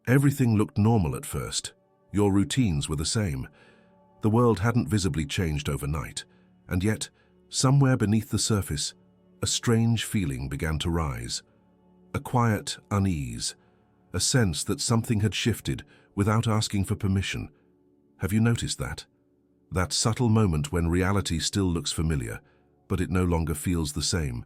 Everything looked normal at first. Your routines were the same. The world hadn't visibly changed overnight, and yet, somewhere beneath the surface, a strange feeling began to rise. A quiet unease, a sense that something had shifted without asking for permission. Have you noticed that? That subtle moment when reality still looks familiar, but it no longer feels the same.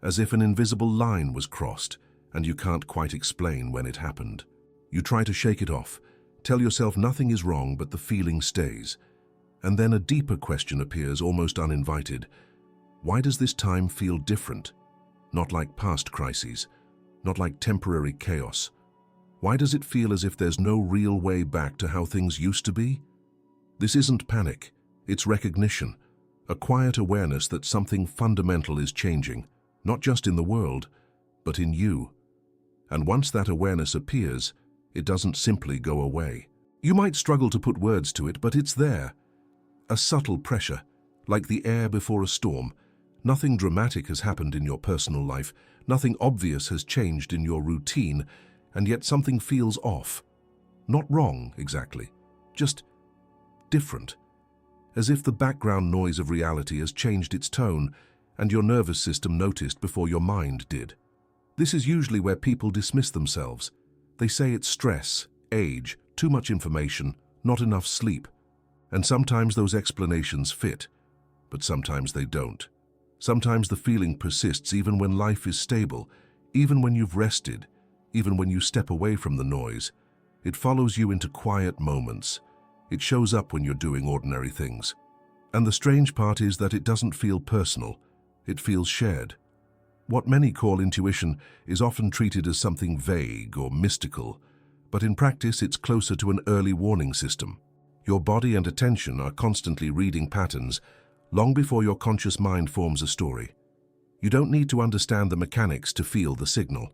As if an invisible line was crossed, and you can't quite explain when it happened. You try to shake it off, tell yourself nothing is wrong, but the feeling stays. And then a deeper question appears, almost uninvited. Why does this time feel different? Not like past crises, not like temporary chaos. Why does it feel as if there's no real way back to how things used to be? This isn't panic, it's recognition, a quiet awareness that something fundamental is changing, not just in the world, but in you. And once that awareness appears, it doesn't simply go away. You might struggle to put words to it, but it's there. A subtle pressure, like the air before a storm. Nothing dramatic has happened in your personal life, nothing obvious has changed in your routine, and yet something feels off. Not wrong, exactly, just different. As if the background noise of reality has changed its tone, and your nervous system noticed before your mind did. This is usually where people dismiss themselves. They say it's stress, age, too much information, not enough sleep. And sometimes those explanations fit, but sometimes they don't. Sometimes the feeling persists even when life is stable, even when you've rested, even when you step away from the noise. It follows you into quiet moments. It shows up when you're doing ordinary things. And the strange part is that it doesn't feel personal. It feels shared. What many call intuition is often treated as something vague or mystical, but in practice it's closer to an early warning system. Your body and attention are constantly reading patterns long before your conscious mind forms a story. You don't need to understand the mechanics to feel the signal.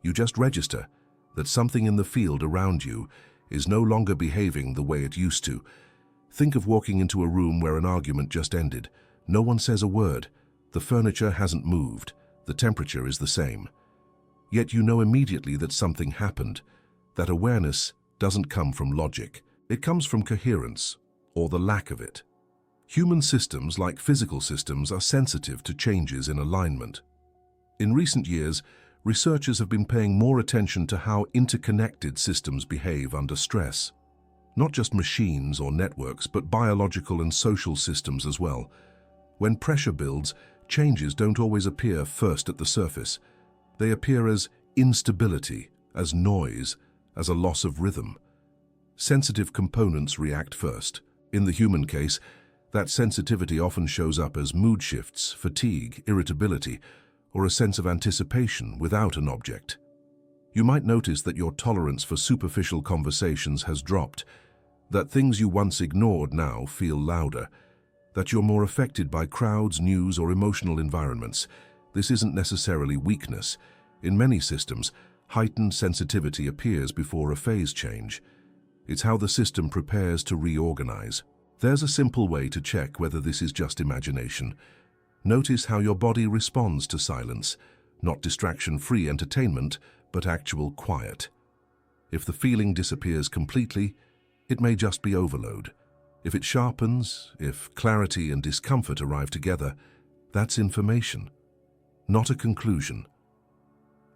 You just register that something in the field around you is no longer behaving the way it used to. Think of walking into a room where an argument just ended. No one says a word. The furniture hasn't moved. The temperature is the same. Yet you know immediately that something happened. That awareness doesn't come from logic. It comes from coherence, or the lack of it. Human systems, like physical systems, are sensitive to changes in alignment. In recent years, researchers have been paying more attention to how interconnected systems behave under stress. Not just machines or networks, but biological and social systems as well. When pressure builds, changes don't always appear first at the surface. They appear as instability, as noise, as a loss of rhythm. Sensitive components react first. In the human case, that sensitivity often shows up as mood shifts, fatigue, irritability, or a sense of anticipation without an object. You might notice that your tolerance for superficial conversations has dropped, that things you once ignored now feel louder, that you're more affected by crowds, news, or emotional environments. This isn't necessarily weakness. In many systems, heightened sensitivity appears before a phase change. It's how the system prepares to reorganize. There's a simple way to check whether this is just imagination. Notice how your body responds to silence, not distraction-free entertainment, but actual quiet. If the feeling disappears completely, it may just be overload. If it sharpens, if clarity and discomfort arrive together, that's information, not a conclusion.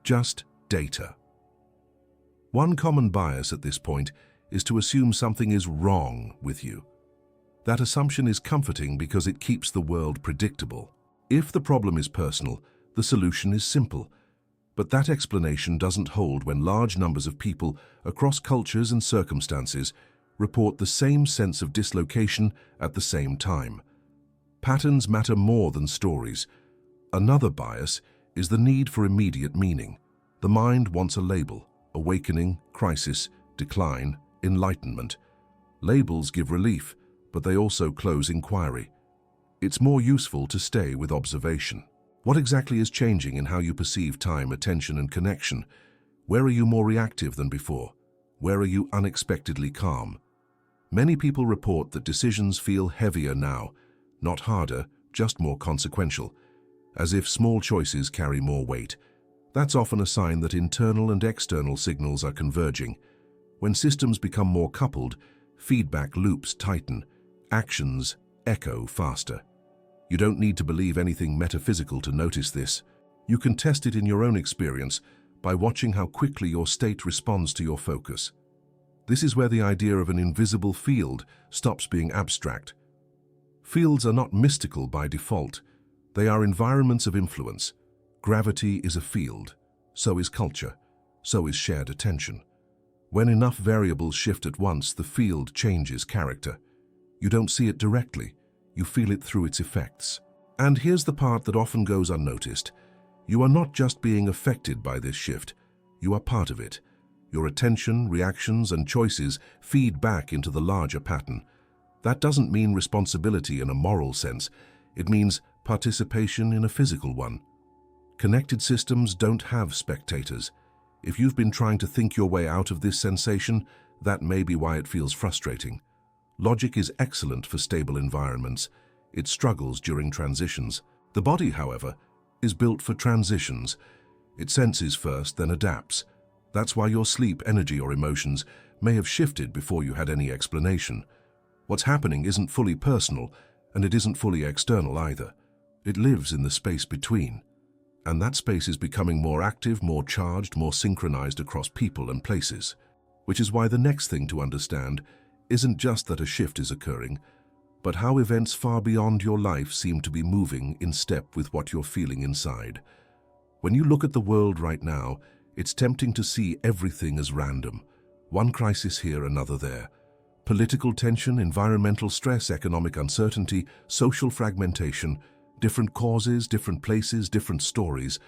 Just data. One common bias at this point is to assume something is wrong with you. That assumption is comforting because it keeps the world predictable. If the problem is personal, the solution is simple. But that explanation doesn't hold when large numbers of people across cultures and circumstances report the same sense of dislocation at the same time. Patterns matter more than stories. Another bias is the need for immediate meaning. The mind wants a label: awakening, crisis, decline, enlightenment. Labels give relief, but they also close inquiry. It's more useful to stay with observation. What exactly is changing in how you perceive time, attention, and connection? Where are you more reactive than before? Where are you unexpectedly calm? Many people report that decisions feel heavier now, not harder, just more consequential, as if small choices carry more weight. That's often a sign that internal and external signals are converging. When systems become more coupled, feedback loops tighten, actions echo faster. You don't need to believe anything metaphysical to notice this. You can test it in your own experience by watching how quickly your state responds to your focus. This is where the idea of an invisible field stops being abstract. Fields are not mystical by default. They are environments of influence. Gravity is a field. So is culture. So is shared attention. When enough variables shift at once, the field changes character. You don't see it directly. You feel it through its effects. And here's the part that often goes unnoticed. You are not just being affected by this shift. You are part of it. Your attention, reactions, and choices feed back into the larger pattern. That doesn't mean responsibility in a moral sense. It means participation in a physical one. Connected systems don't have spectators. If you've been trying to think your way out of this sensation, that may be why it feels frustrating. Logic is excellent for stable environments. It struggles during transitions. The body, however, is built for transitions. It senses first, then adapts. That's why your sleep, energy, or emotions may have shifted before you had any explanation. What's happening isn't fully personal, and it isn't fully external either. It lives in the space between. And that space is becoming more active, more charged, more synchronized across people and places. Which is why the next thing to understand isn't just that a shift is occurring, but how events far beyond your life seem to be moving in step with what you're feeling inside. When you look at the world right now, it's tempting to see everything as random. One crisis here, another there. Political tension, environmental stress, economic uncertainty, social fragmentation, different causes, different places, different stories.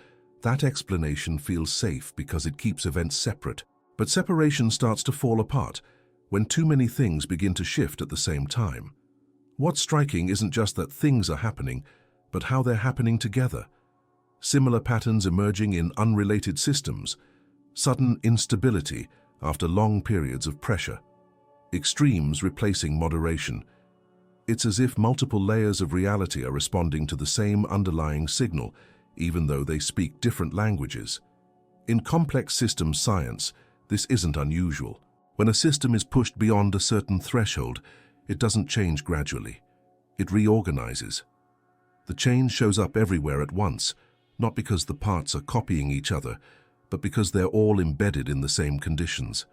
That explanation feels safe because it keeps events separate. But separation starts to fall apart when too many things begin to shift at the same time. What's striking isn't just that things are happening, but how they're happening together. Similar patterns emerging in unrelated systems. Sudden instability after long periods of pressure. Extremes replacing moderation. It's as if multiple layers of reality are responding to the same underlying signal, even though they speak different languages. In complex systems science, this isn't unusual. When a system is pushed beyond a certain threshold, it doesn't change gradually. It reorganizes. The change shows up everywhere at once, not because the parts are copying each other, but because they're all embedded in the same conditions.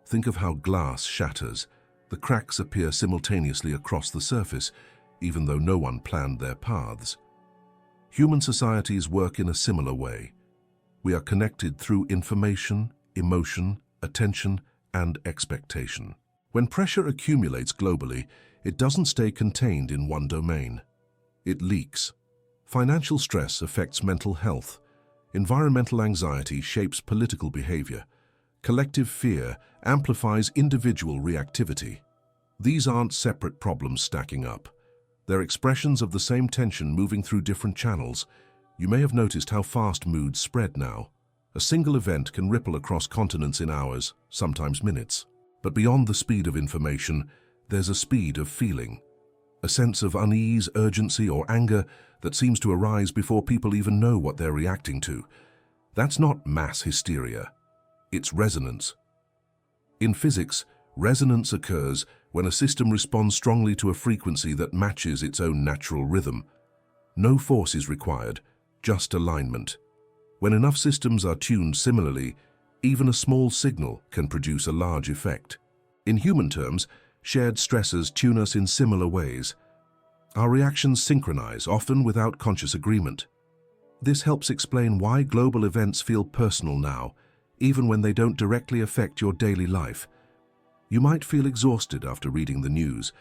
Think of how glass shatters. The cracks appear simultaneously across the surface, even though no one planned their paths. Human societies work in a similar way. We are connected through information, emotion, attention, and expectation. When pressure accumulates globally, it doesn't stay contained in one domain. It leaks. Financial stress affects mental health. Environmental anxiety shapes political behavior. Collective fear amplifies individual reactivity. These aren't separate problems stacking up. They're expressions of the same tension moving through different channels. You may have noticed how fast moods spread now. A single event can ripple across continents in hours, sometimes minutes. But beyond the speed of information, there's a speed of feeling. A sense of unease, urgency, or anger that seems to arise before people even know what they're reacting to. That's not mass hysteria. It's resonance. In physics, resonance occurs when a system responds strongly to a frequency that matches its own natural rhythm. No force is required, just alignment. When enough systems are tuned similarly, even a small signal can produce a large effect. In human terms, shared stressors tune us in similar ways. Our reactions synchronize, often without conscious agreement. This helps explain why global events feel personal now, even when they don't directly affect your daily life. You might feel exhausted after reading the news,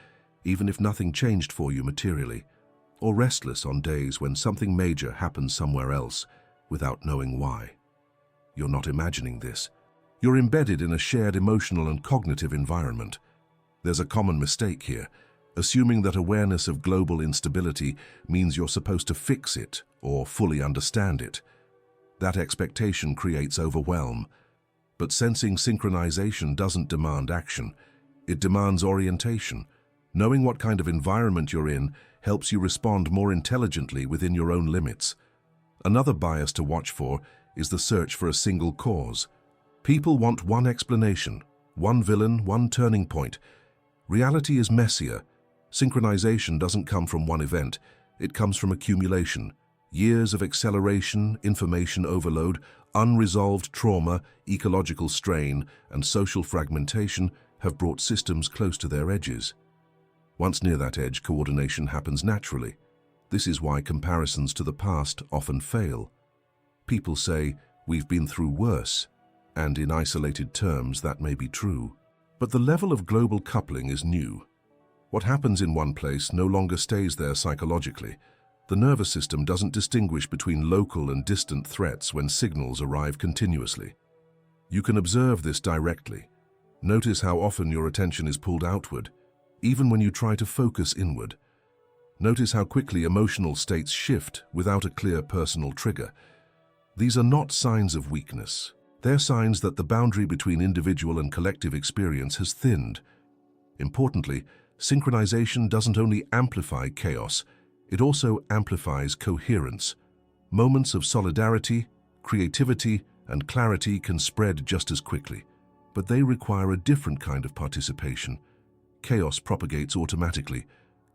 even if nothing changed for you materially, or restless on days when something major happens somewhere else without knowing why. You're not imagining this. You're embedded in a shared emotional and cognitive environment. There's a common mistake here, assuming that awareness of global instability means you're supposed to fix it or fully understand it. That expectation creates overwhelm. But sensing synchronization doesn't demand action. It demands orientation. Knowing what kind of environment you're in helps you respond more intelligently within your own limits. Another bias to watch for is the search for a single cause. People want one explanation, one villain, one turning point. Reality is messier. Synchronization doesn't come from one event, it comes from accumulation. Years of acceleration, information overload, unresolved trauma, ecological strain, and social fragmentation have brought systems close to their edges. Once near that edge, coordination happens naturally. This is why comparisons to the past often fail. People say, "We've been through worse," and in isolated terms that may be true. But the level of global coupling is new. What happens in one place no longer stays there psychologically. The nervous system doesn't distinguish between local and distant threats when signals arrive continuously. You can observe this directly. Notice how often your attention is pulled outward, even when you try to focus inward. Notice how quickly emotional states shift without a clear personal trigger. These are not signs of weakness. They're signs that the boundary between individual and collective experience has thinned. Importantly, synchronization doesn't only amplify chaos, it also amplifies coherence. Moments of solidarity, creativity, and clarity can spread just as quickly, but they require a different kind of participation. Chaos propagates automatically.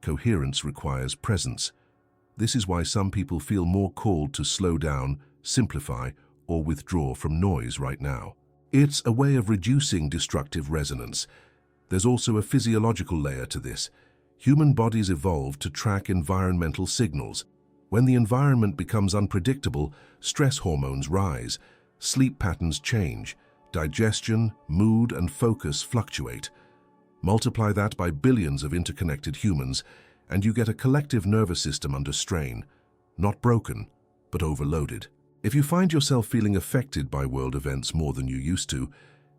Coherence requires presence. This is why some people feel more called to slow down, simplify, or withdraw from noise right now. It's a way of reducing destructive resonance. There's also a physiological layer to this. Human bodies evolved to track environmental signals. When the environment becomes unpredictable, stress hormones rise, sleep patterns change, digestion, mood, and focus fluctuate. Multiply that by billions of interconnected humans, and you get a collective nervous system under strain, not broken, but overloaded. If you find yourself feeling affected by world events more than you used to,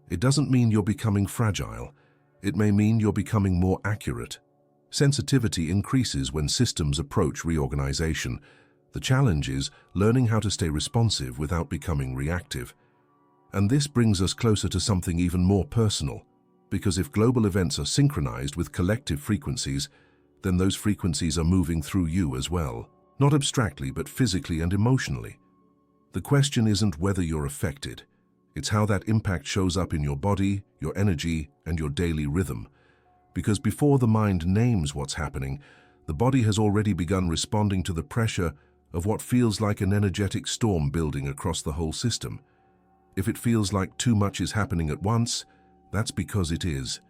it doesn't mean you're becoming fragile. It may mean you're becoming more accurate. Sensitivity increases when systems approach reorganization. The challenge is learning how to stay responsive without becoming reactive. And this brings us closer to something even more personal, because if global events are synchronized with collective frequencies, then those frequencies are moving through you as well, not abstractly but physically and emotionally. The question isn't whether you're affected, it's how that impact shows up in your body, your energy, and your daily rhythm. Because before the mind names what's happening, the body has already begun responding to the pressure of what feels like an energetic storm building across the whole system. If it feels like too much is happening at once, that's because it is.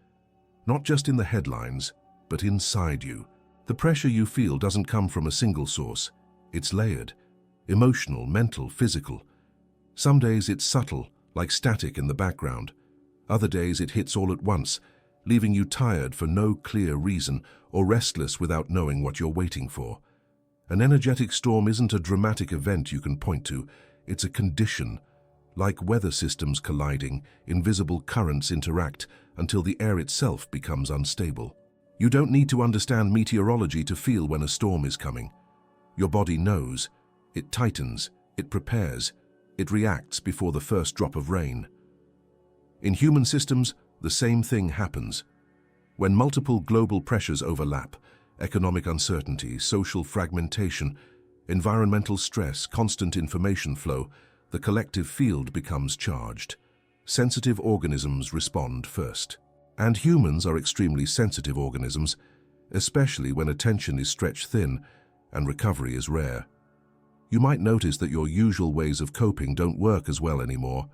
Not just in the headlines, but inside you. The pressure you feel doesn't come from a single source. It's layered. Emotional, mental, physical. Some days it's subtle, like static in the background. Other days it hits all at once, leaving you tired for no clear reason or restless without knowing what you're waiting for. An energetic storm isn't a dramatic event you can point to, it's a condition. Like weather systems colliding, invisible currents interact until the air itself becomes unstable. You don't need to understand meteorology to feel when a storm is coming. Your body knows. It tightens, it prepares, it reacts before the first drop of rain. In human systems, the same thing happens. When multiple global pressures overlap, economic uncertainty, social fragmentation, environmental stress, constant information flow, the collective field becomes charged. Sensitive organisms respond first. And humans are extremely sensitive organisms, especially when attention is stretched thin and recovery is rare. You might notice that your usual ways of coping don't work as well anymore.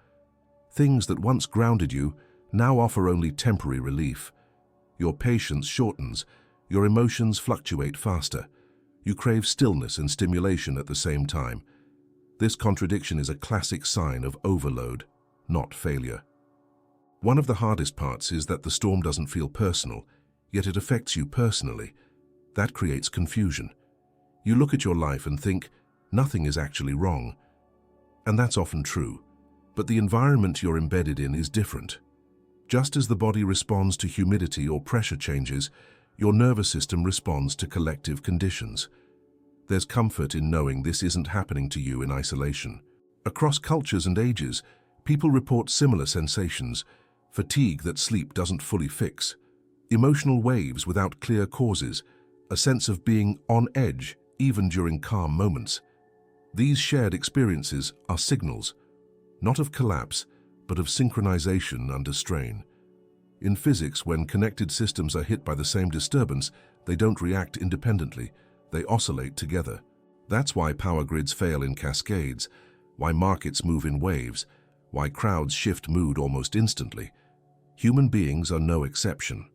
Things that once grounded you now offer only temporary relief. Your patience shortens, your emotions fluctuate faster. You crave stillness and stimulation at the same time. This contradiction is a classic sign of overload, not failure. One of the hardest parts is that the storm doesn't feel personal, yet it affects you personally. That creates confusion. You look at your life and think, nothing is actually wrong. And that's often true. But the environment you're embedded in is different. Just as the body responds to humidity or pressure changes, your nervous system responds to collective conditions. There's comfort in knowing this isn't happening to you in isolation. Across cultures and ages, people report similar sensations: fatigue that sleep doesn't fully fix, emotional waves without clear causes, a sense of being on edge even during calm moments. These shared experiences are signals, not of collapse, but of synchronization under strain. In physics, when connected systems are hit by the same disturbance, they don't react independently, they oscillate together. That's why power grids fail in cascades, why markets move in waves, why crowds shift mood almost instantly. Human beings are no exception.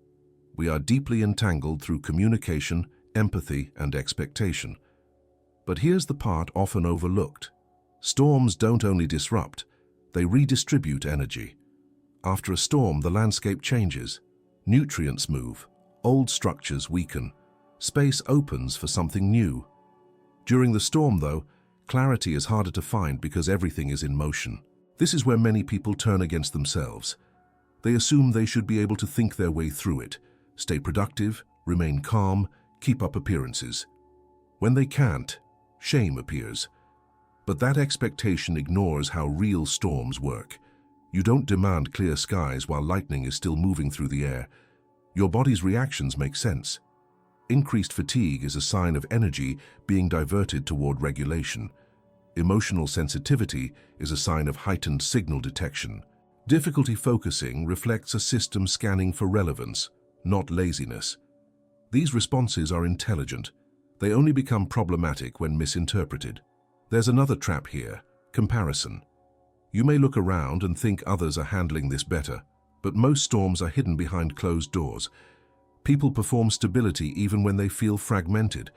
We are deeply entangled through communication, empathy, and expectation. But here's the part often overlooked. Storms don't only disrupt, they redistribute energy. After a storm, the landscape changes. Nutrients move, old structures weaken, space opens for something new. During the storm, though, clarity is harder to find because everything is in motion. This is where many people turn against themselves. They assume they should be able to think their way through it, stay productive, remain calm, keep up appearances. When they can't, shame appears. But that expectation ignores how real storms work. You don't demand clear skies while lightning is still moving through the air. Your body's reactions make sense. Increased fatigue is a sign of energy being diverted toward regulation. Emotional sensitivity is a sign of heightened signal detection. Difficulty focusing reflects a system scanning for relevance, not laziness. These responses are intelligent. They only become problematic when misinterpreted. There's another trap here: comparison. You may look around and think others are handling this better, but most storms are hidden behind closed doors. People perform stability even when they feel fragmented.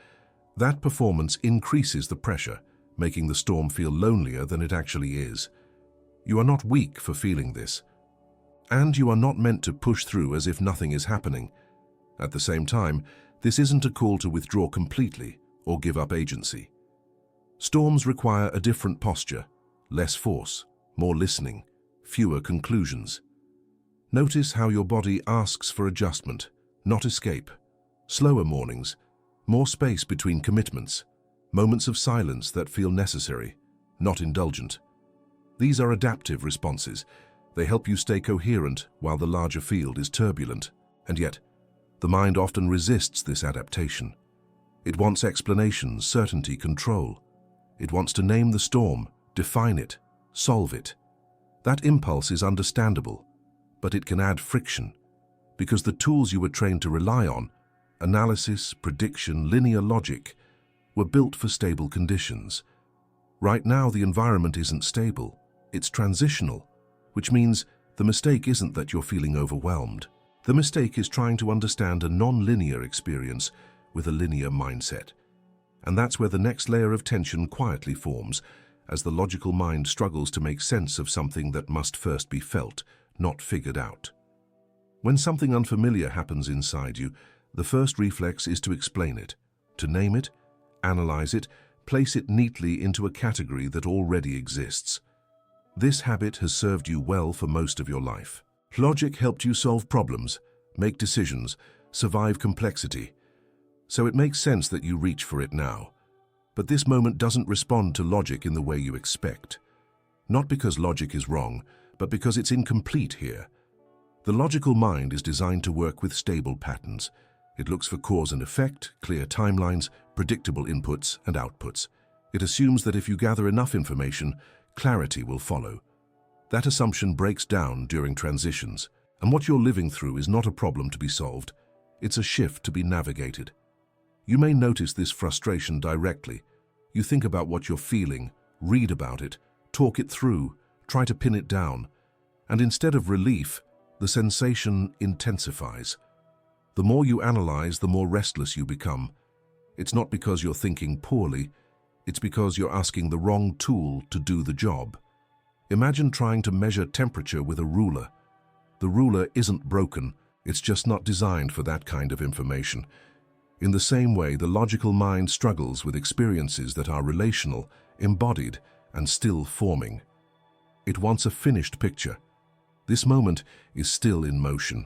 That performance increases the pressure, making the storm feel lonelier than it actually is. You are not weak for feeling this, and you are not meant to push through as if nothing is happening. At the same time, this isn't a call to withdraw completely or give up agency. Storms require a different posture, less force, more listening, fewer conclusions. Notice how your body asks for adjustment, not escape. Slower mornings, more space between commitments, moments of silence that feel necessary, not indulgent. These are adaptive responses. They help you stay coherent while the larger field is turbulent. And yet, the mind often resists this adaptation. It wants explanation, certainty, control. It wants to name the storm, define it, solve it. That impulse is understandable, but it can add friction, because the tools you were trained to rely on, analysis, prediction, linear logic, were built for stable conditions. Right now, the environment isn't stable, it's transitional, which means the mistake isn't that you're feeling overwhelmed. The mistake is trying to understand a non-linear experience with a linear mindset. And that's where the next layer of tension quietly forms, as the logical mind struggles to make sense of something that must first be felt, not figured out. When something unfamiliar happens inside you, the first reflex is to explain it, to name it, analyze it, place it neatly into a category that already exists. This habit has served you well for most of your life. Logic helped you solve problems, make decisions, survive complexity. So it makes sense that you reach for it now. But this moment doesn't respond to logic in the way you expect. Not because logic is wrong, but because it's incomplete here. The logical mind is designed to work with stable patterns. It looks for cause and effect, clear timelines, predictable inputs and outputs. It assumes that if you gather enough information, clarity will follow. That assumption breaks down during transitions, and what you're living through is not a problem to be solved. It's a shift to be navigated. You may notice this frustration directly. You think about what you're feeling, read about it, talk it through, try to pin it down, and instead of relief, the sensation intensifies. The more you analyze, the more restless you become. It's not because you're thinking poorly, it's because you're asking the wrong tool to do the job. Imagine trying to measure temperature with a ruler. The ruler isn't broken, it's just not designed for that kind of information. In the same way, the logical mind struggles with experiences that are relational, embodied, and still forming. It wants a finished picture. This moment is still in motion.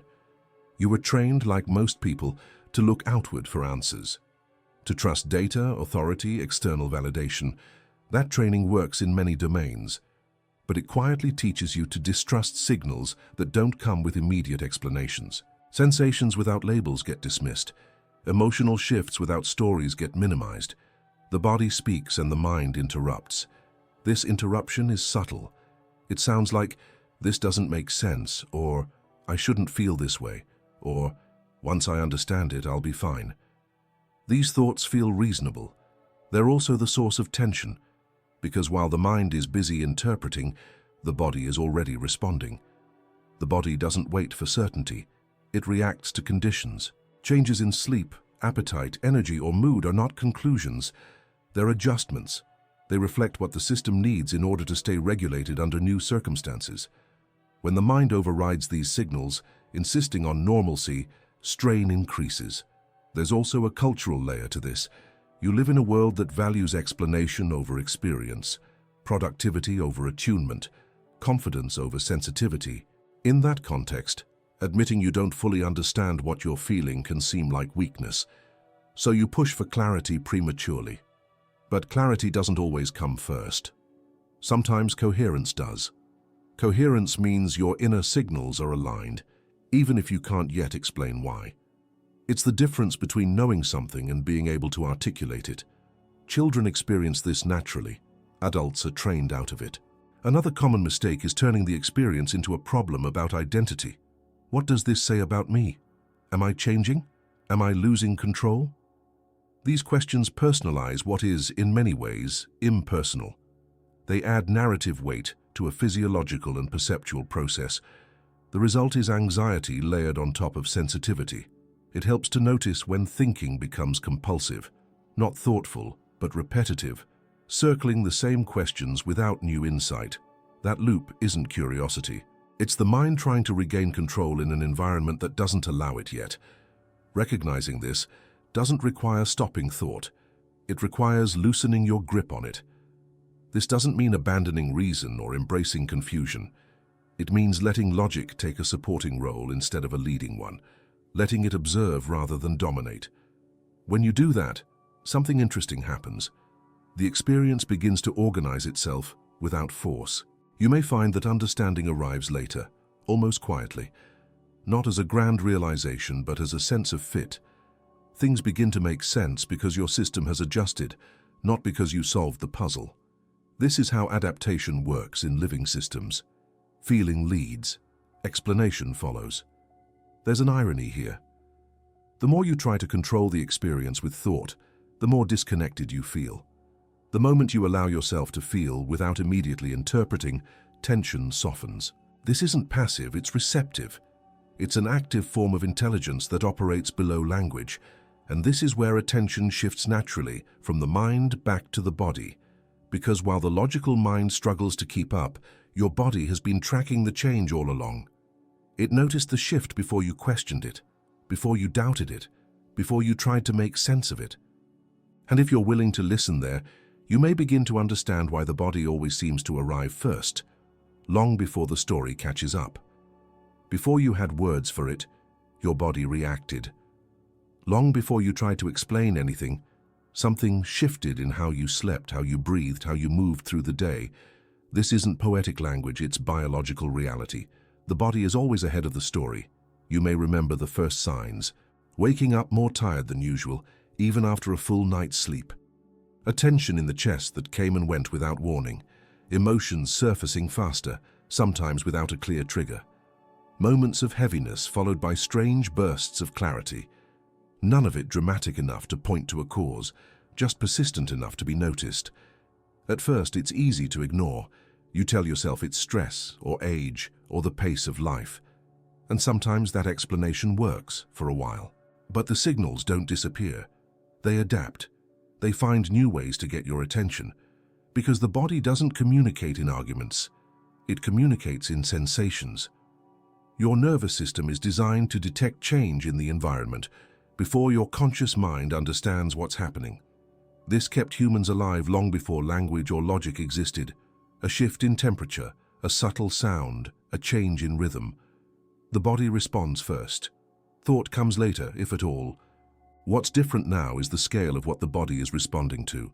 You were trained, like most people, to look outward for answers. To trust data, authority, external validation. That training works in many domains. But it quietly teaches you to distrust signals that don't come with immediate explanations. Sensations without labels get dismissed. Emotional shifts without stories get minimized. The body speaks and the mind interrupts. This interruption is subtle. It sounds like, "This doesn't make sense," or "I shouldn't feel this way," or "Once I understand it, I'll be fine." These thoughts feel reasonable. They're also the source of tension, because while the mind is busy interpreting, the body is already responding. The body doesn't wait for certainty. It reacts to conditions. Changes in sleep, appetite, energy, or mood are not conclusions. They're adjustments. They reflect what the system needs in order to stay regulated under new circumstances. When the mind overrides these signals, insisting on normalcy, strain increases. There's also a cultural layer to this. You live in a world that values explanation over experience, productivity over attunement, confidence over sensitivity. In that context, admitting you don't fully understand what you're feeling can seem like weakness. So you push for clarity prematurely. But clarity doesn't always come first. Sometimes coherence does. Coherence means your inner signals are aligned, even if you can't yet explain why. It's the difference between knowing something and being able to articulate it. Children experience this naturally. Adults are trained out of it. Another common mistake is turning the experience into a problem about identity. What does this say about me? Am I changing? Am I losing control? These questions personalize what is, in many ways, impersonal. They add narrative weight to a physiological and perceptual process. The result is anxiety layered on top of sensitivity. It helps to notice when thinking becomes compulsive, not thoughtful, but repetitive, circling the same questions without new insight. That loop isn't curiosity. It's the mind trying to regain control in an environment that doesn't allow it yet. Recognizing this doesn't require stopping thought. It requires loosening your grip on it. This doesn't mean abandoning reason or embracing confusion. It means letting logic take a supporting role instead of a leading one, letting it observe rather than dominate. When you do that, something interesting happens. The experience begins to organize itself without force. You may find that understanding arrives later, almost quietly, not as a grand realization but as a sense of fit. Things begin to make sense because your system has adjusted, not because you solved the puzzle. This is how adaptation works in living systems. Feeling leads, explanation follows. There's an irony here. The more you try to control the experience with thought, the more disconnected you feel. The moment you allow yourself to feel without immediately interpreting, tension softens. This isn't passive, it's receptive. It's an active form of intelligence that operates below language, and this is where attention shifts naturally from the mind back to the body. Because while the logical mind struggles to keep up, your body has been tracking the change all along. It noticed the shift before you questioned it, before you doubted it, before you tried to make sense of it. And if you're willing to listen there, you may begin to understand why the body always seems to arrive first, long before the story catches up. Before you had words for it, your body reacted. Long before you tried to explain anything, something shifted in how you slept, how you breathed, how you moved through the day. This isn't poetic language, it's biological reality. The body is always ahead of the story. You may remember the first signs, waking up more tired than usual, even after a full night's sleep. A tension in the chest that came and went without warning. Emotions surfacing faster, sometimes without a clear trigger. Moments of heaviness followed by strange bursts of clarity. None of it dramatic enough to point to a cause, just persistent enough to be noticed. At first, it's easy to ignore. You tell yourself it's stress, or age, or the pace of life. And sometimes that explanation works for a while. But the signals don't disappear. They adapt. They find new ways to get your attention. Because the body doesn't communicate in arguments. It communicates in sensations. Your nervous system is designed to detect change in the environment before your conscious mind understands what's happening. This kept humans alive long before language or logic existed. A shift in temperature, a subtle sound, a change in rhythm. The body responds first. Thought comes later, if at all. What's different now is the scale of what the body is responding to.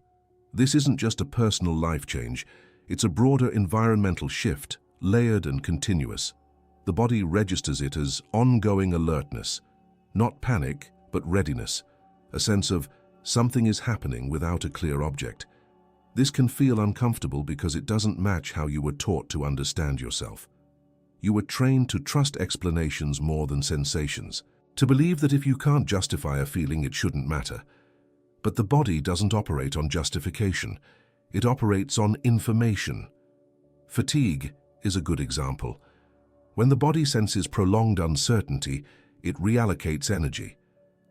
This isn't just a personal life change, it's a broader environmental shift, layered and continuous. The body registers it as ongoing alertness, not panic, but readiness, a sense of something is happening without a clear object. This can feel uncomfortable because it doesn't match how you were taught to understand yourself. You were trained to trust explanations more than sensations, to believe that if you can't justify a feeling, it shouldn't matter. But the body doesn't operate on justification. It operates on information. Fatigue is a good example. When the body senses prolonged uncertainty, it reallocates energy.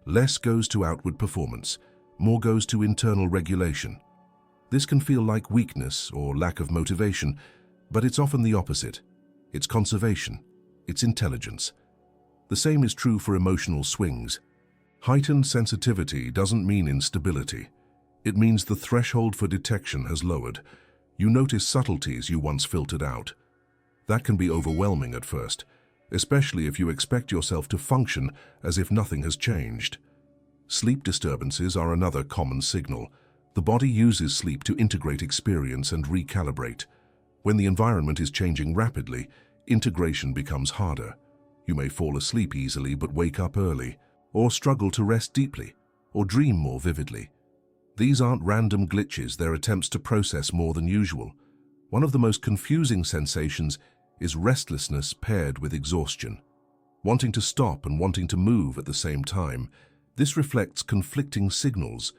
Less goes to outward performance, more goes to internal regulation. This can feel like weakness or lack of motivation, but it's often the opposite. It's conservation. It's intelligence. The same is true for emotional swings. Heightened sensitivity doesn't mean instability. It means the threshold for detection has lowered. You notice subtleties you once filtered out. That can be overwhelming at first, especially if you expect yourself to function as if nothing has changed. Sleep disturbances are another common signal. The body uses sleep to integrate experience and recalibrate. When the environment is changing rapidly, integration becomes harder. You may fall asleep easily but wake up early, or struggle to rest deeply, or dream more vividly. These aren't random glitches, they're attempts to process more than usual. One of the most confusing sensations is restlessness paired with exhaustion. Wanting to stop and wanting to move at the same time. This reflects conflicting signals.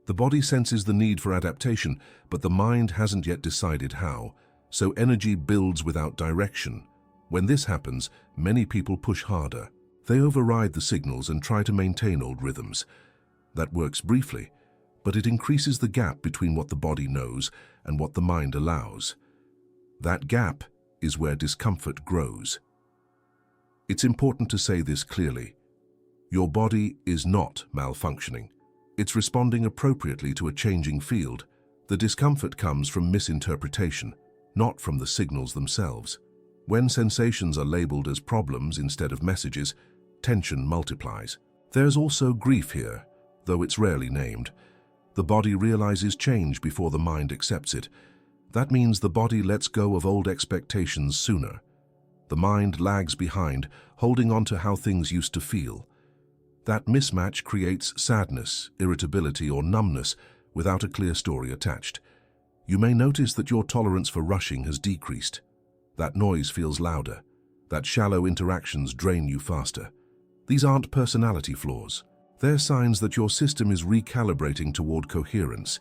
The body senses the need for adaptation, but the mind hasn't yet decided how, so energy builds without direction. When this happens, many people push harder. They override the signals and try to maintain old rhythms. That works briefly, but it increases the gap between what the body knows and what the mind allows. That gap is where discomfort grows. It's important to say this clearly. Your body is not malfunctioning. It's responding appropriately to a changing field. The discomfort comes from misinterpretation, not from the signals themselves. When sensations are labeled as problems instead of messages, tension multiplies. There's also grief here, though it's rarely named. The body realizes change before the mind accepts it. That means the body lets go of old expectations sooner. The mind lags behind, holding on to how things used to feel. That mismatch creates sadness, irritability, or numbness without a clear story attached. You may notice that your tolerance for rushing has decreased. That noise feels louder. That shallow interactions drain you faster. These aren't personality flaws. They're signs that your system is recalibrating toward coherence.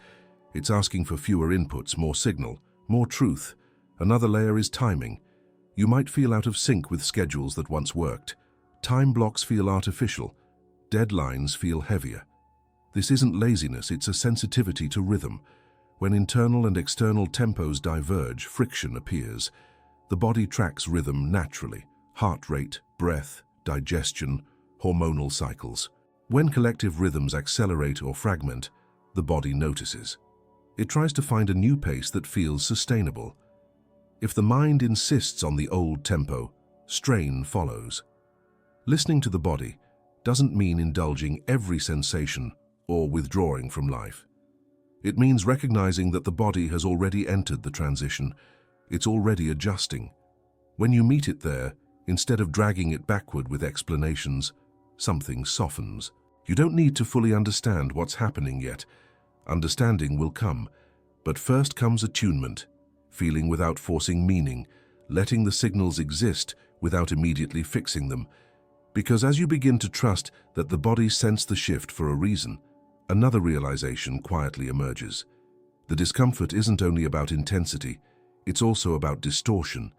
It's asking for fewer inputs, more signal, more truth. Another layer is timing. You might feel out of sync with schedules that once worked. Time blocks feel artificial. Deadlines feel heavier. This isn't laziness, it's a sensitivity to rhythm. When internal and external tempos diverge, friction appears. The body tracks rhythm naturally. Heart rate, breath, digestion, hormonal cycles. When collective rhythms accelerate or fragment, the body notices. It tries to find a new pace that feels sustainable. If the mind insists on the old tempo, strain follows. Listening to the body doesn't mean indulging every sensation or withdrawing from life. It means recognizing that the body has already entered the transition. It's already adjusting. When you meet it there, instead of dragging it backward with explanations, something softens. You don't need to fully understand what's happening yet. Understanding will come, but first comes attunement, feeling without forcing meaning, letting the signals exist without immediately fixing them. Because as you begin to trust that the body sensed the shift for a reason, another realization quietly emerges. The discomfort isn't only about intensity, it's also about distortion.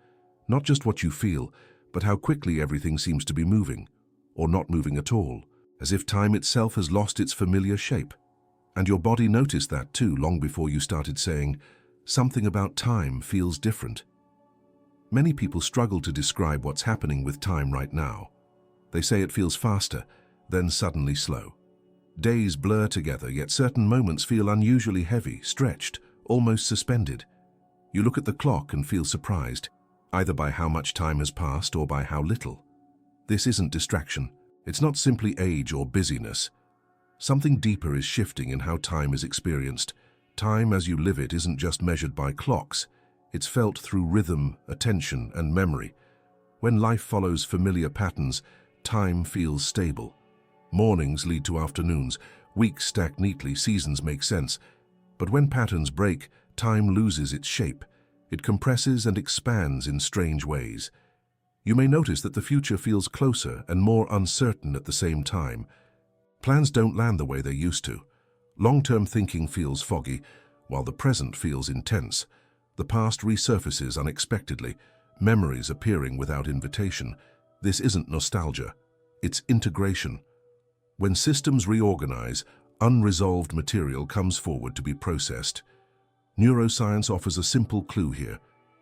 Not just what you feel, but how quickly everything seems to be moving, or not moving at all, as if time itself has lost its familiar shape. And your body noticed that too long before you started saying, something about time feels different. Many people struggle to describe what's happening with time right now. They say it feels faster, then suddenly slow. Days blur together, yet certain moments feel unusually heavy, stretched, almost suspended. You look at the clock and feel surprised, either by how much time has passed or by how little. This isn't distraction. It's not simply age or busyness. Something deeper is shifting in how time is experienced. Time as you live it isn't just measured by clocks. It's felt through rhythm, attention, and memory. When life follows familiar patterns, time feels stable. Mornings lead to afternoons, weeks stack neatly, seasons make sense. But when patterns break, time loses its shape. It compresses and expands in strange ways. You may notice that the future feels closer and more uncertain at the same time. Plans don't land the way they used to. Long-term thinking feels foggy, while the present feels intense. The past resurfaces unexpectedly, memories appearing without invitation. This isn't nostalgia, it's integration. When systems reorganize, unresolved material comes forward to be processed. Neuroscience offers a simple clue here.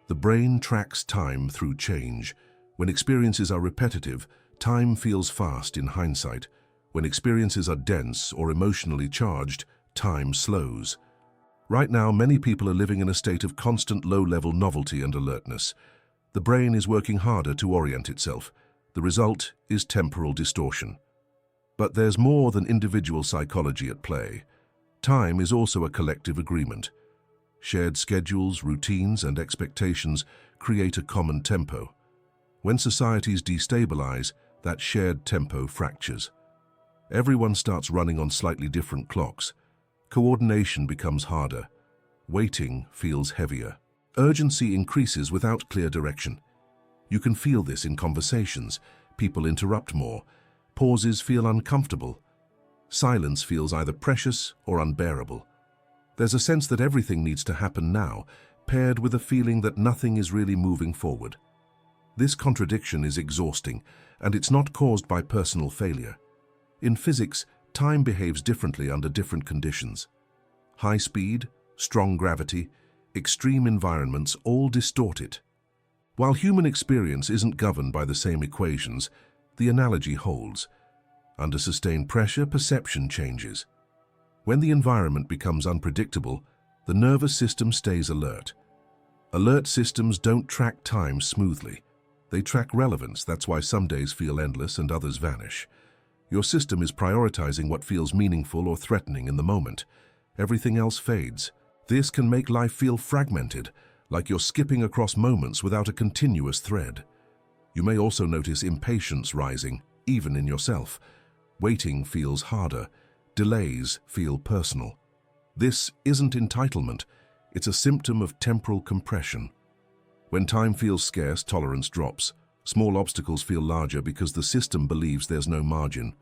The brain tracks time through change. When experiences are repetitive, time feels fast in hindsight. When experiences are dense or emotionally charged, time slows. Right now, many people are living in a state of constant low-level novelty and alertness. The brain is working harder to orient itself. The result is temporal distortion. But there's more than individual psychology at play. Time is also a collective agreement. Shared schedules, routines, and expectations create a common tempo. When societies destabilize, that shared tempo fractures. Everyone starts running on slightly different clocks. Coordination becomes harder. Waiting feels heavier. Urgency increases without clear direction. You can feel this in conversations. People interrupt more. Pauses feel uncomfortable. Silence feels either precious or unbearable. There's a sense that everything needs to happen now, paired with a feeling that nothing is really moving forward. This contradiction is exhausting, and it's not caused by personal failure. In physics, time behaves differently under different conditions. High speed, strong gravity, extreme environments all distort it. While human experience isn't governed by the same equations, the analogy holds. Under sustained pressure, perception changes. When the environment becomes unpredictable, the nervous system stays alert. Alert systems don't track time smoothly. They track relevance. That's why some days feel endless and others vanish. Your system is prioritizing what feels meaningful or threatening in the moment. Everything else fades. This can make life feel fragmented, like you're skipping across moments without a continuous thread. You may also notice impatience rising, even in yourself. Waiting feels harder. Delays feel personal. This isn't entitlement. It's a symptom of temporal compression. When time feels scarce, tolerance drops. Small obstacles feel larger because the system believes there's no margin.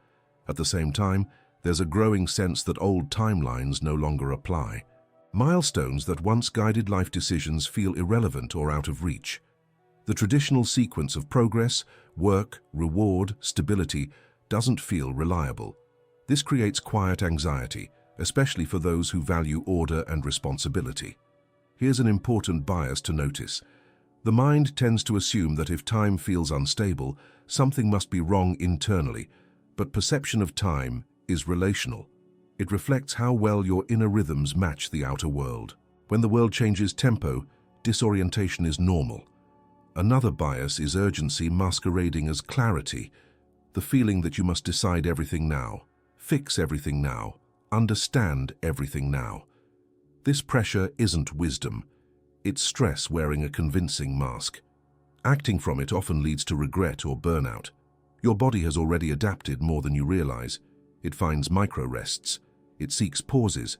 At the same time, there's a growing sense that old timelines no longer apply. Milestones that once guided life decisions feel irrelevant or out of reach. The traditional sequence of progress, work, reward, stability doesn't feel reliable. This creates quiet anxiety, especially for those who value order and responsibility. Here's an important bias to notice. The mind tends to assume that if time feels unstable, something must be wrong internally, but perception of time is relational. It reflects how well your inner rhythms match the outer world. When the world changes tempo, disorientation is normal. Another bias is urgency masquerading as clarity, the feeling that you must decide everything now, fix everything now, understand everything now. This pressure isn't wisdom. It's stress wearing a convincing mask. Acting from it often leads to regret or burnout. Your body has already adapted more than you realize. It finds micro-rests. It seeks pauses.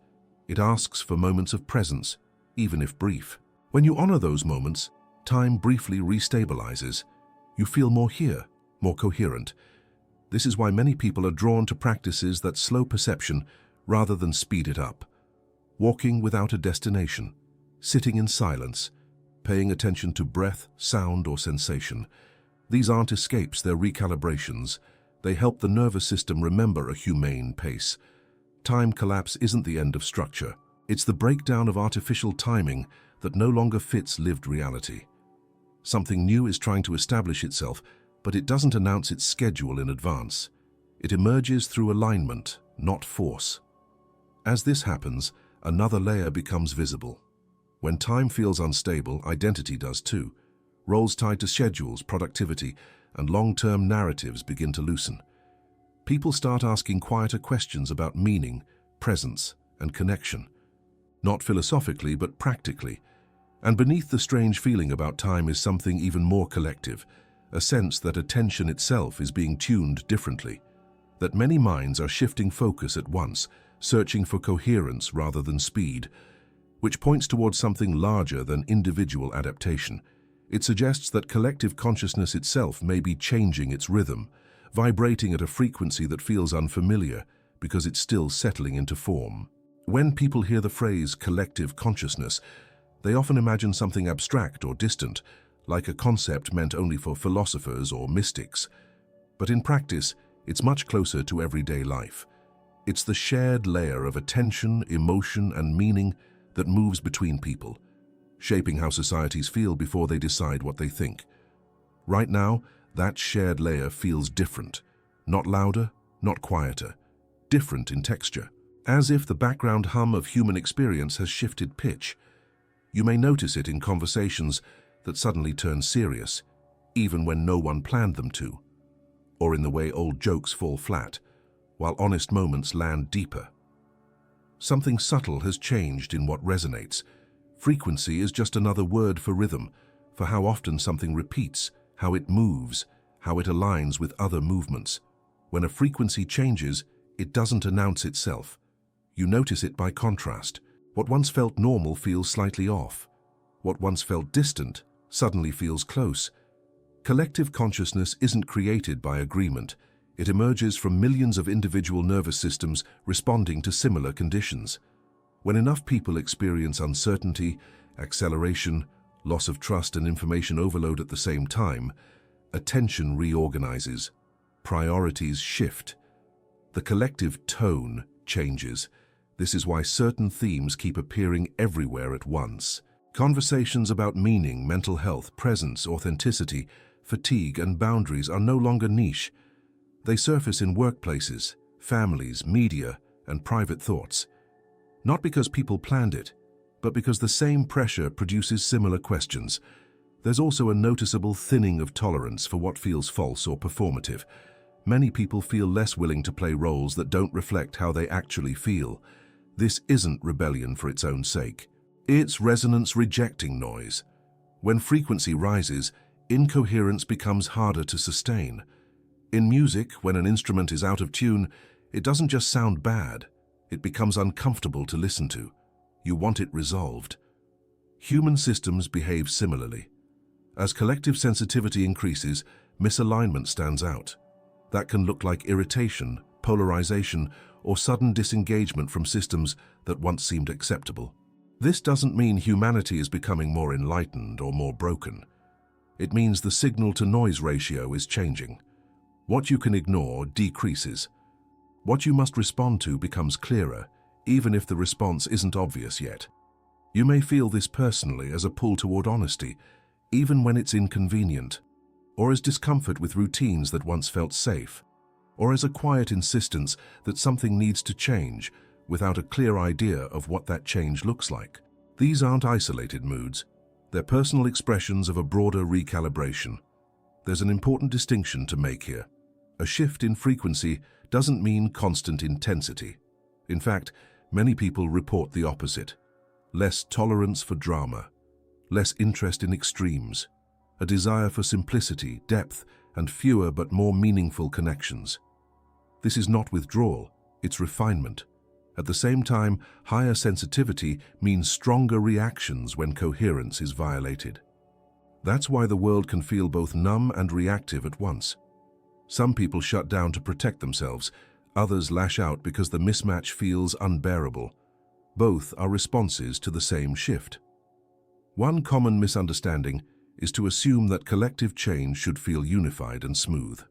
It asks for moments of presence, even if brief. When you honor those moments, time briefly restabilizes. You feel more here, more coherent. This is why many people are drawn to practices that slow perception rather than speed it up. Walking without a destination. Sitting in silence, paying attention to breath, sound, or sensation. These aren't escapes, they're recalibrations. They help the nervous system remember a humane pace. Time collapse isn't the end of structure. It's the breakdown of artificial timing that no longer fits lived reality. Something new is trying to establish itself, but it doesn't announce its schedule in advance. It emerges through alignment, not force. As this happens, another layer becomes visible. When time feels unstable, identity does too. Roles tied to schedules, productivity, and long-term narratives begin to loosen. People start asking quieter questions about meaning, presence, and connection. Not philosophically, but practically. And beneath the strange feeling about time is something even more collective, a sense that attention itself is being tuned differently, that many minds are shifting focus at once, searching for coherence rather than speed. which points towards something larger than individual adaptation. It suggests that collective consciousness itself may be changing its rhythm, vibrating at a frequency that feels unfamiliar because it's still settling into form. When people hear the phrase collective consciousness, they often imagine something abstract or distant, like a concept meant only for philosophers or mystics. But in practice, it's much closer to everyday life. It's the shared layer of attention, emotion, and meaning that moves between people, shaping how societies feel before they decide what they think. Right now, that shared layer feels different. Not louder, not quieter. Different in texture. As if the background hum of human experience has shifted pitch. You may notice it in conversations that suddenly turn serious, even when no one planned them to. Or in the way old jokes fall flat, while honest moments land deeper. Something subtle has changed in what resonates. Frequency is just another word for rhythm, for how often something repeats, how it moves, how it aligns with other movements. When a frequency changes, it doesn't announce itself. You notice it by contrast. What once felt normal feels slightly off. What once felt distant suddenly feels close. Collective consciousness isn't created by agreement. It emerges from millions of individual nervous systems responding to similar conditions. When enough people experience uncertainty, acceleration, loss of trust, and information overload at the same time, attention reorganizes, priorities shift. The collective tone changes. This is why certain themes keep appearing everywhere at once. Conversations about meaning, mental health, presence, authenticity, fatigue, and boundaries are no longer niche. They surface in workplaces, families, media, and private thoughts. Not because people planned it, but because the same pressure produces similar questions. There's also a noticeable thinning of tolerance for what feels false or performative. Many people feel less willing to play roles that don't reflect how they actually feel. This isn't rebellion for its own sake. It's resonance rejecting noise. When frequency rises, incoherence becomes harder to sustain. In music, when an instrument is out of tune, it doesn't just sound bad. It becomes uncomfortable to listen to. You want it resolved. Human systems behave similarly. As collective sensitivity increases, misalignment stands out. That can look like irritation, polarization, or sudden disengagement from systems that once seemed acceptable. This doesn't mean humanity is becoming more enlightened or more broken. It means the signal-to-noise ratio is changing. What you can ignore decreases. What you must respond to becomes clearer, even if the response isn't obvious yet. You may feel this personally as a pull toward honesty, even when it's inconvenient, or as discomfort with routines that once felt safe, or as a quiet insistence that something needs to change without a clear idea of what that change looks like. These aren't isolated moods. They're personal expressions of a broader recalibration. There's an important distinction to make here. A shift in frequency doesn't mean constant intensity. In fact, many people report the opposite. Less tolerance for drama, less interest in extremes, a desire for simplicity, depth, and fewer but more meaningful connections. This is not withdrawal, it's refinement. At the same time, higher sensitivity means stronger reactions when coherence is violated. That's why the world can feel both numb and reactive at once. Some people shut down to protect themselves, others lash out because the mismatch feels unbearable. Both are responses to the same shift. One common misunderstanding is to assume that collective change should feel unified and smooth.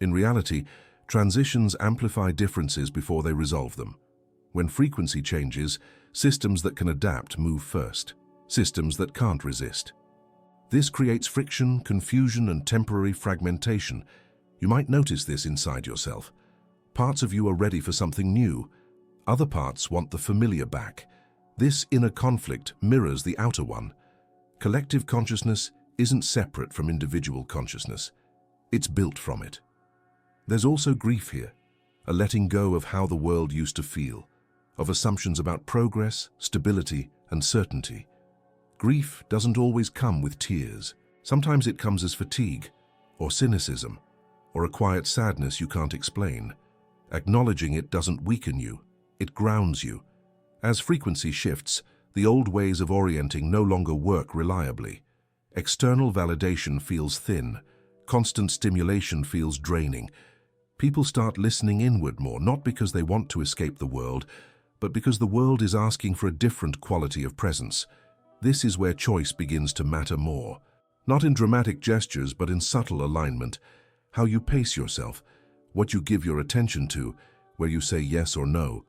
In reality, transitions amplify differences before they resolve them. When frequency changes, systems that can adapt move first, systems that can't resist. This creates friction, confusion, and temporary fragmentation. You might notice this inside yourself. Parts of you are ready for something new. Other parts want the familiar back. This inner conflict mirrors the outer one. Collective consciousness isn't separate from individual consciousness. It's built from it. There's also grief here, a letting go of how the world used to feel, of assumptions about progress, stability, and certainty. Grief doesn't always come with tears. Sometimes it comes as fatigue, or cynicism, or a quiet sadness you can't explain. Acknowledging it doesn't weaken you, it grounds you. As frequency shifts, The old ways of orienting no longer work reliably. External validation feels thin. Constant stimulation feels draining. People start listening inward more, not because they want to escape the world, but because the world is asking for a different quality of presence. This is where choice begins to matter more. Not in dramatic gestures, but in subtle alignment. How you pace yourself, what you give your attention to, where you say yes or no.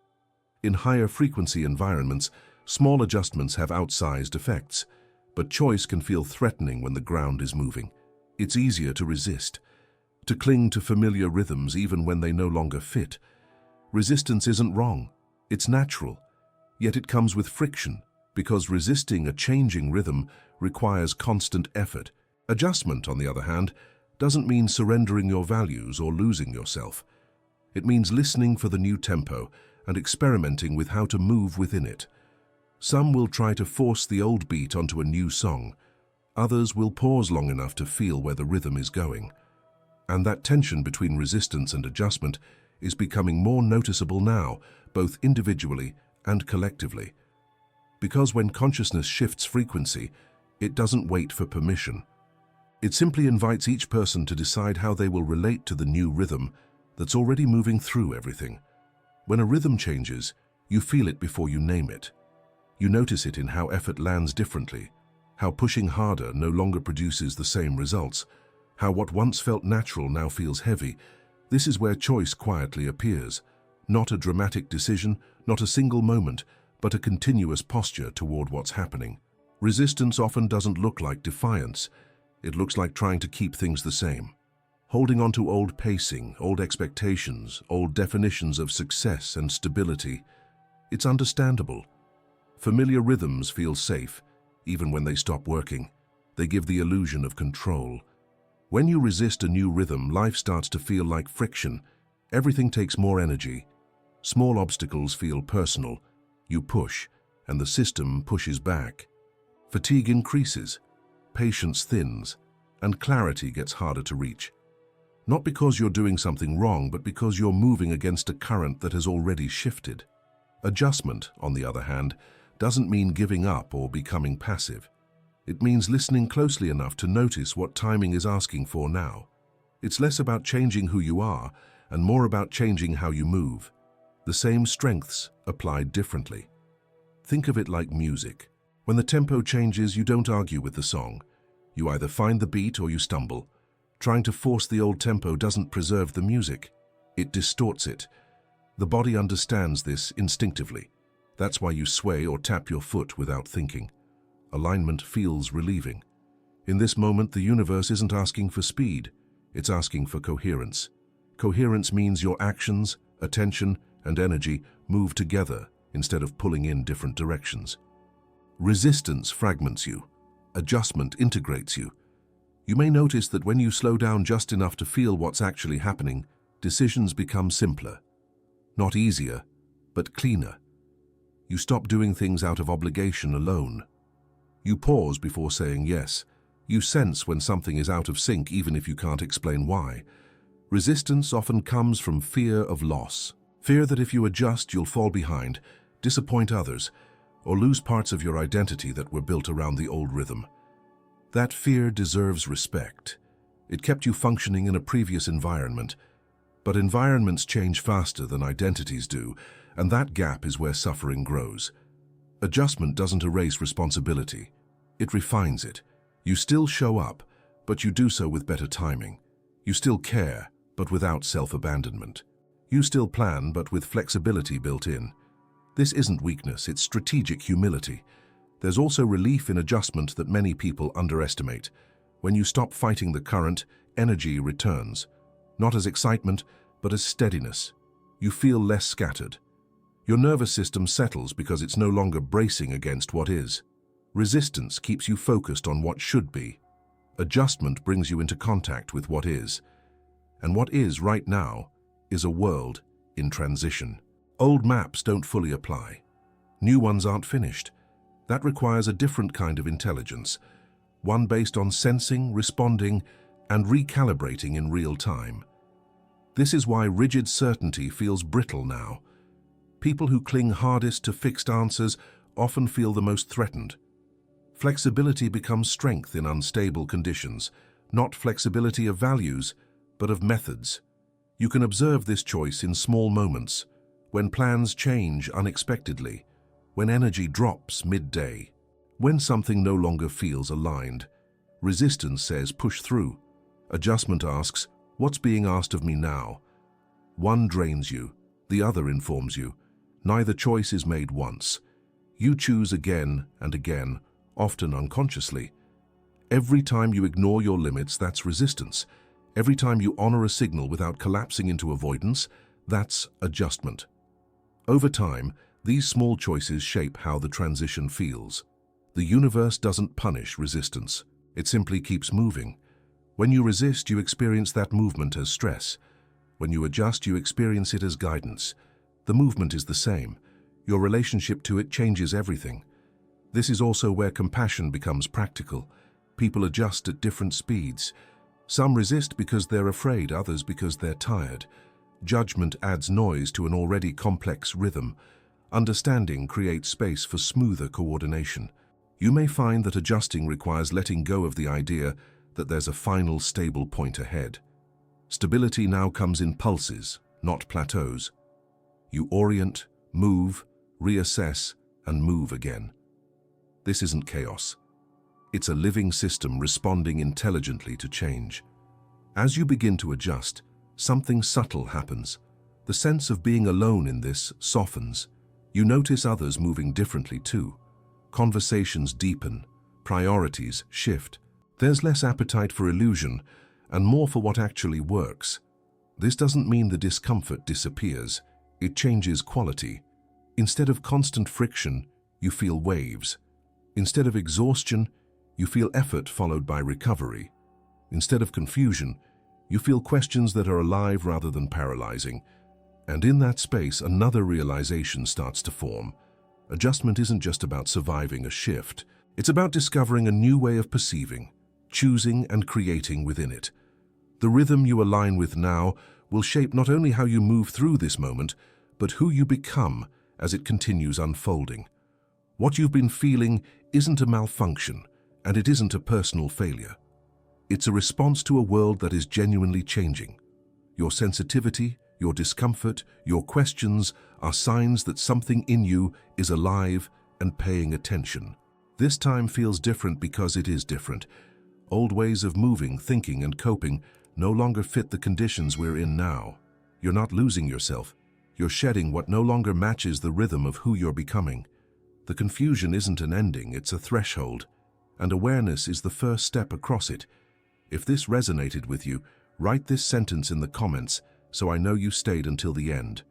In higher frequency environments, small adjustments have outsized effects, but choice can feel threatening when the ground is moving. It's easier to resist, to cling to familiar rhythms even when they no longer fit. Resistance isn't wrong, it's natural, yet it comes with friction, because resisting a changing rhythm requires constant effort. Adjustment, on the other hand, doesn't mean surrendering your values or losing yourself. It means listening for the new tempo and experimenting with how to move within it. Some will try to force the old beat onto a new song. Others will pause long enough to feel where the rhythm is going. And that tension between resistance and adjustment is becoming more noticeable now, both individually and collectively. Because when consciousness shifts frequency, it doesn't wait for permission. It simply invites each person to decide how they will relate to the new rhythm that's already moving through everything. When a rhythm changes, you feel it before you name it. You notice it in how effort lands differently, how pushing harder no longer produces the same results, how what once felt natural now feels heavy. This is where choice quietly appears. Not a dramatic decision, not a single moment, but a continuous posture toward what's happening. Resistance often doesn't look like defiance. It looks like trying to keep things the same. Holding on to old pacing, old expectations, old definitions of success and stability. It's understandable. Familiar rhythms feel safe, even when they stop working. They give the illusion of control. When you resist a new rhythm, life starts to feel like friction. Everything takes more energy. Small obstacles feel personal. You push, and the system pushes back. Fatigue increases, patience thins, and clarity gets harder to reach. Not because you're doing something wrong, but because you're moving against a current that has already shifted. Adjustment, on the other hand, doesn't mean giving up or becoming passive. It means listening closely enough to notice what timing is asking for now. It's less about changing who you are and more about changing how you move. The same strengths applied differently. Think of it like music. When the tempo changes, you don't argue with the song. You either find the beat or you stumble. Trying to force the old tempo doesn't preserve the music. It distorts it. The body understands this instinctively. That's why you sway or tap your foot without thinking. Alignment feels relieving. In this moment, the universe isn't asking for speed. It's asking for coherence. Coherence means your actions, attention, and energy move together instead of pulling in different directions. Resistance fragments you. Adjustment integrates you. You may notice that when you slow down just enough to feel what's actually happening, decisions become simpler. Not easier, but cleaner. You stop doing things out of obligation alone. You pause before saying yes. You sense when something is out of sync even if you can't explain why. Resistance often comes from fear of loss. Fear that if you adjust, you'll fall behind, disappoint others, or lose parts of your identity that were built around the old rhythm. That fear deserves respect. It kept you functioning in a previous environment. But environments change faster than identities do, and that gap is where suffering grows. Adjustment doesn't erase responsibility. It refines it. You still show up, but you do so with better timing. You still care, but without self-abandonment. You still plan, but with flexibility built in. This isn't weakness, it's strategic humility. There's also relief in adjustment that many people underestimate. When you stop fighting the current, energy returns. Not as excitement, but as steadiness. You feel less scattered. Your nervous system settles because it's no longer bracing against what is. Resistance keeps you focused on what should be. Adjustment brings you into contact with what is. And what is right now is a world in transition. Old maps don't fully apply. New ones aren't finished. That requires a different kind of intelligence, one based on sensing, responding, and recalibrating in real time. This is why rigid certainty feels brittle now. People who cling hardest to fixed answers often feel the most threatened. Flexibility becomes strength in unstable conditions, not flexibility of values, but of methods. You can observe this choice in small moments, when plans change unexpectedly, when energy drops midday, when something no longer feels aligned. Resistance says push through. Adjustment asks, what's being asked of me now? One drains you, the other informs you. Neither choice is made once. You choose again and again, often unconsciously. Every time you ignore your limits, that's resistance. Every time you honor a signal without collapsing into avoidance, that's adjustment. Over time, these small choices shape how the transition feels. The universe doesn't punish resistance. It simply keeps moving. When you resist, you experience that movement as stress. When you adjust, you experience it as guidance. The movement is the same. Your relationship to it changes everything. This is also where compassion becomes practical. People adjust at different speeds. Some resist because they're afraid, others because they're tired. Judgment adds noise to an already complex rhythm. Understanding creates space for smoother coordination. You may find that adjusting requires letting go of the idea that there's a final stable point ahead. Stability now comes in pulses, not plateaus. You orient, move, reassess, and move again. This isn't chaos. It's a living system responding intelligently to change. As you begin to adjust, something subtle happens. The sense of being alone in this softens. You notice others moving differently too. Conversations deepen, priorities shift. There's less appetite for illusion and more for what actually works. This doesn't mean the discomfort disappears. It changes quality. Instead of constant friction, you feel waves. Instead of exhaustion, you feel effort followed by recovery. Instead of confusion, you feel questions that are alive rather than paralyzing. And in that space, another realization starts to form. Adjustment isn't just about surviving a shift. It's about discovering a new way of perceiving, choosing and creating within it. The rhythm you align with now will shape not only how you move through this moment, but who you become as it continues unfolding. What you've been feeling isn't a malfunction, and it isn't a personal failure. It's a response to a world that is genuinely changing. Your sensitivity, your discomfort, your questions are signs that something in you is alive and paying attention. This time feels different because it is different. Old ways of moving, thinking, and coping no longer fit the conditions we're in now. You're not losing yourself. You're shedding what no longer matches the rhythm of who you're becoming. The confusion isn't an ending, it's a threshold, and awareness is the first step across it. If this resonated with you, write this sentence in the comments so I know you stayed until the end.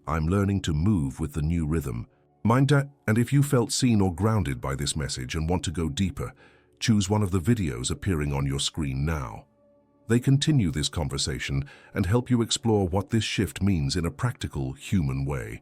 I'm learning to move with the new rhythm. Mind that, and if you felt seen or grounded by this message and want to go deeper, choose one of the videos appearing on your screen now. They continue this conversation and help you explore what this shift means in a practical, human way.